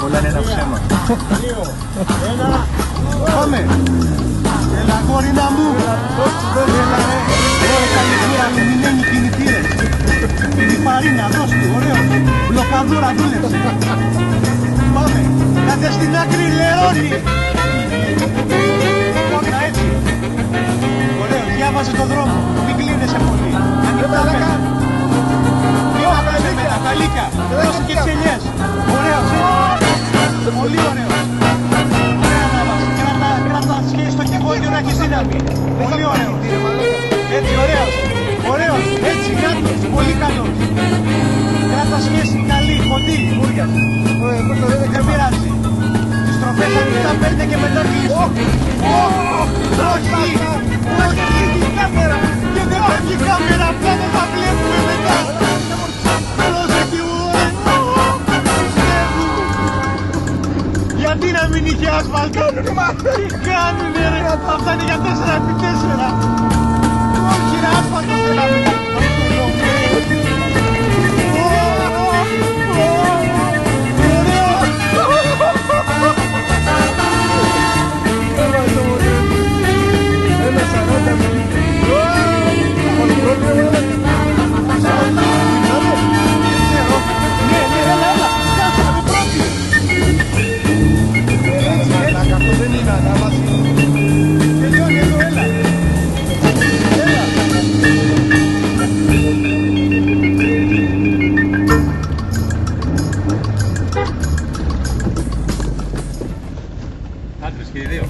Όλα είναι ένα ψέμα. Πάμε. Έλα κόρινα μου. Έλα ρε. Καλησπέρα μου, μηνένει κινητήρες. Πινιπαρίνα, δώσ' του, ωραίο. Μπλοκαδούρα δούλεψε. Πάμε. Κάτε στην άκρη λερώνει. Κόντρα έτσι. Ωραίο, διάβαζε τον δρόμο. Μην κλείνεσαι πολύ. Ανοιχτά πέρα. Διώχασε με τα καλύκια. Δώσε και τις ελιές. Ωραίος, πολύ ωραίος. Ωραία ανάβαση. Κράτα σχέση στο κεφάλι να έχεις δύναμη. Πολύ ωραίος. Έτσι, ωραίος. Ωραίος. Έτσι, κάτος. Πολύ καλός. Κράτα σχέση καλή, κοντή. Δεν πειράζει. Τις τροφές ανοιχτά παίρνετε και μετά κλείσω. Όχι. Όχι. Η κάμερα. Και δεν παίρνει η κάμερα. Απλά δεν θα βλέπουμε μετά. Γιατί να μην είχε άσφαλτο. Τι κάνουνε ρε. Αυτά είναι για 4x4. Όχι ρε, άσφαλτο δεν θα μην. Άντρες και οι δύο.